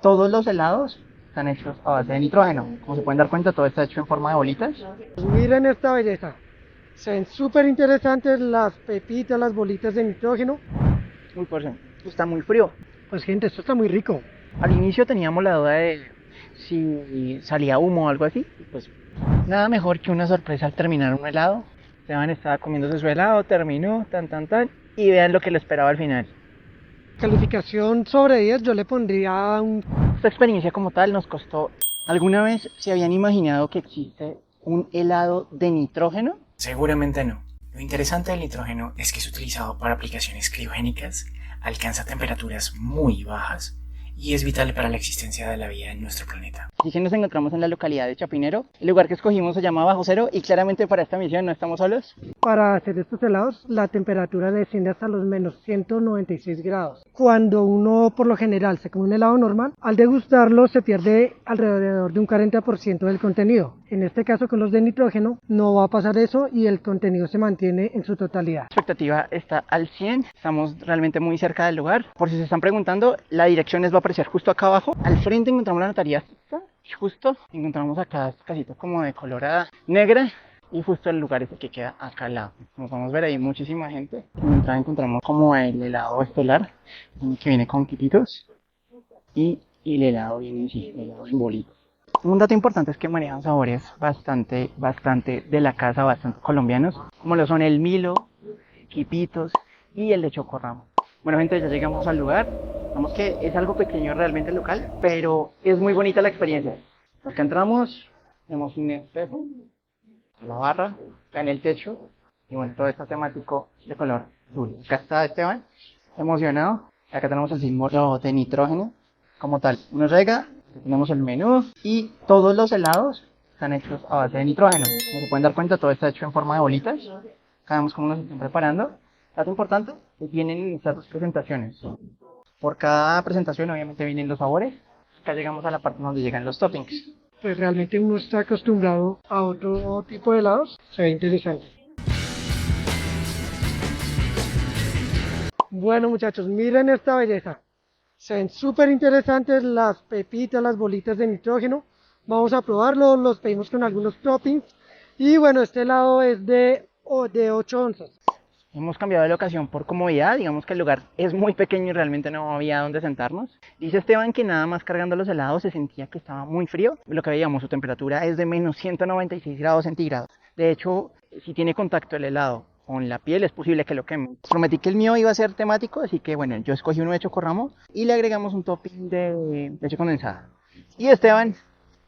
todos los helados están hechos a base de nitrógeno. Como se pueden dar cuenta, todo está hecho en forma de bolitas. Pues miren esta belleza. Se ven súper interesantes las pepitas, las bolitas de nitrógeno. Uy, por eso, está muy frío. Pues gente, esto está muy rico. Al inicio teníamos la duda de si salía humo o algo así. Pues nada mejor que una sorpresa al terminar un helado. Esteban estaba comiéndose su helado, terminó, y vean lo que le esperaba al final. Calificación sobre 10, yo le pondría un... Esta experiencia como tal nos costó... ¿Alguna vez se habían imaginado que existe un helado de nitrógeno? Seguramente no. Lo interesante del nitrógeno es que es utilizado para aplicaciones criogénicas, alcanza temperaturas muy bajas y es vital para la existencia de la vida en nuestro planeta. Aquí que nos encontramos en la localidad de Chapinero. El lugar que escogimos se llama Bajo Cero y claramente para esta misión no estamos solos. Para hacer estos helados, la temperatura desciende hasta los menos 196 grados. Cuando uno, por lo general, se come un helado normal, al degustarlo se pierde alrededor de un 40% del contenido. En este caso, con los de nitrógeno, no va a pasar eso y el contenido se mantiene en su totalidad. La expectativa está al 100, estamos realmente muy cerca del lugar. Por si se están preguntando, la dirección les va a aparecer justo acá abajo. Al frente encontramos la notaría, justo encontramos acá esta casita como de colorada negra. Y justo el lugar ese que queda acá al lado. Como podemos ver, hay muchísima gente. En la entrada encontramos como el helado estelar, que viene con quipitos. Y el helado viene en sí, el helado en bolitas. Un dato importante es que manejan sabores bastante de la casa, bastante colombianos, como lo son el Milo, quipitos y el de Chocorramo. Bueno gente, ya llegamos al lugar. Vemos que es algo pequeño realmente el local, pero es muy bonita la experiencia. Acá entramos, tenemos un espejo, la barra, acá en el techo, y bueno, todo está temático de color azul. Acá está Esteban, emocionado. Acá tenemos el símbolo de nitrógeno, como tal. Uno llega, tenemos el menú, y todos los helados están hechos a base de nitrógeno. Como se pueden dar cuenta, todo está hecho en forma de bolitas. Acá vemos cómo nos están preparando. Dato importante, que tienen estas dos presentaciones. Por cada presentación, obviamente, vienen los sabores. Acá llegamos a la parte donde llegan los toppings. Pues realmente uno está acostumbrado a otro tipo de helados, se ve interesante. Bueno muchachos, miren esta belleza. Se ven súper interesantes las pepitas, las bolitas de nitrógeno. Vamos a probarlo, los pedimos con algunos toppings. Y bueno, este helado es de 8 onzas. Hemos cambiado de locación por comodidad, digamos que el lugar es muy pequeño y realmente no había dónde sentarnos. Dice Esteban que nada más cargando los helados se sentía que estaba muy frío. Lo que veíamos, su temperatura es de menos 196 grados centígrados. De hecho, si tiene contacto el helado con la piel es posible que lo queme. Prometí que el mío iba a ser temático, así que bueno, yo escogí uno de Chocorramo y le agregamos un topping de leche condensada. Y Esteban,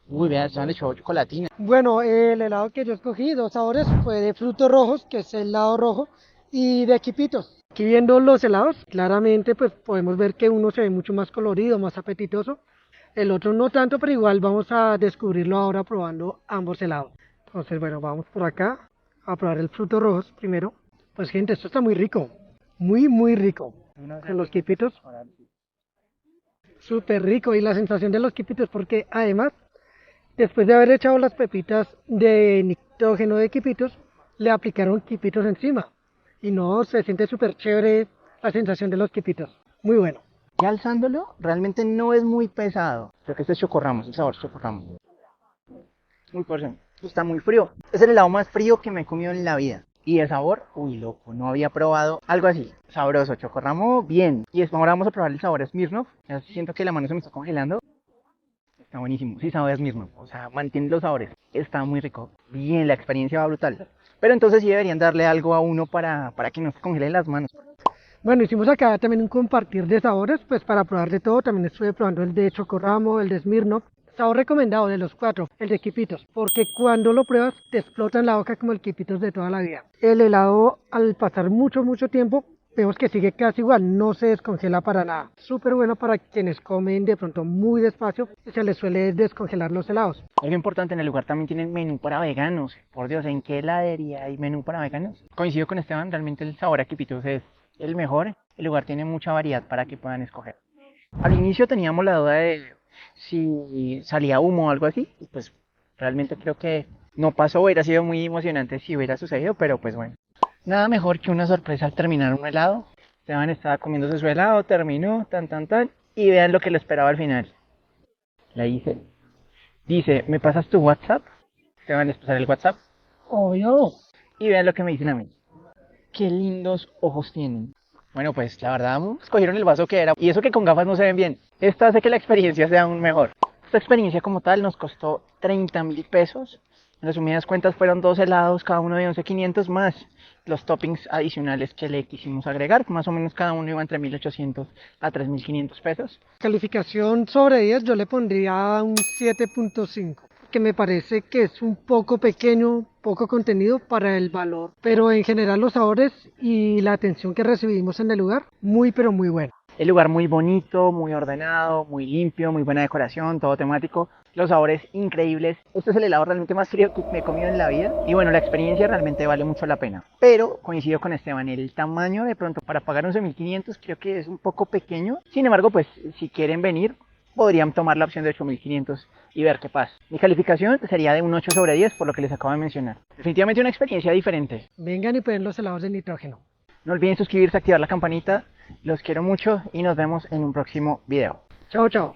vea, Esteban le echó chocolatina. Bueno, el helado que yo escogí, dos sabores, fue de frutos rojos, que es el helado rojo, y de quipitos. Aquí viendo los helados, claramente pues podemos ver que uno se ve mucho más colorido, más apetitoso. El otro no tanto, pero igual vamos a descubrirlo ahora probando ambos helados. Entonces bueno, vamos por acá a probar el frutos rojos primero. Pues gente, esto está muy rico, muy rico. Con los quipitos, súper rico. Y la sensación de los quipitos, porque además, después de haber echado las pepitas de nitrógeno de quipitos, le aplicaron quipitos encima. Y no, se siente súper chévere la sensación de los quipitos. Muy bueno. Ya alzándolo, realmente no es muy pesado. Creo que este es Chocorramo, el sabor Chocorramo. Uy, por eso, está muy frío. Es el helado más frío que me he comido en la vida. Y de sabor, uy, loco, no había probado algo así. Sabroso, Chocorramo, bien. Y ahora vamos a probar el sabor Smirnoff. Ya siento que la mano se me está congelando. Está buenísimo, sí sabe Smirnoff. O sea, mantiene los sabores. Está muy rico. Bien, la experiencia va brutal. Pero entonces sí deberían darle algo a uno para que no se congelen las manos. Bueno, hicimos acá también un compartir de sabores, pues para probar de todo. También estuve probando el de Chocorramo, el de Smirnoff. Sabor recomendado de los 4, el de quipitos, porque cuando lo pruebas te explota en la boca como el quipitos de toda la vida. El helado, al pasar mucho tiempo, vemos que sigue casi igual, no se descongela para nada. Súper bueno para quienes comen de pronto muy despacio, se les suele descongelar los helados. Algo importante, en el lugar también tienen menú para veganos. Por Dios, ¿en qué heladería hay menú para veganos? Coincido con Esteban, realmente el sabor a quipitos es el mejor. El lugar tiene mucha variedad para que puedan escoger. Al inicio teníamos la duda de si salía humo o algo así, y pues realmente creo que no pasó. Hubiera sido muy emocionante si hubiera sucedido, pero pues bueno. Nada mejor que una sorpresa al terminar un helado. Esteban estaba comiéndose su helado, terminó, y vean lo que le esperaba al final. La hice. Dice, ¿me pasas tu WhatsApp? Te van a pasar el WhatsApp. Obvio. Y vean lo que me dicen a mí. Qué lindos ojos tienen. Bueno, pues la verdad, escogieron el vaso que era. Y eso que con gafas no se ven bien. Esto hace que la experiencia sea aún mejor. Esta experiencia como tal nos costó 30.000 pesos. En resumidas cuentas fueron 2 helados, cada uno de 11.500 más los toppings adicionales que le quisimos agregar. Más o menos cada uno iba entre 1.800 a 3.500 pesos. Calificación sobre 10 yo le pondría un 7.5, que me parece que es un poco pequeño, poco contenido para el valor, pero en general los sabores y la atención que recibimos en el lugar, muy pero muy bueno. El lugar muy bonito, muy ordenado, muy limpio, muy buena decoración, todo temático. Los sabores increíbles. Este es el helado realmente más frío que me he comido en la vida. Y bueno, la experiencia realmente vale mucho la pena. Pero coincido con Esteban, el tamaño de pronto para pagar 11.500 creo que es un poco pequeño. Sin embargo, pues si quieren venir, podrían tomar la opción de 8.500 y ver qué pasa. Mi calificación sería de un 8 sobre 10 por lo que les acabo de mencionar. Definitivamente una experiencia diferente. Vengan y prueben los helados de nitrógeno. No olviden suscribirse, activar la campanita. Los quiero mucho y nos vemos en un próximo video. Chao, chao.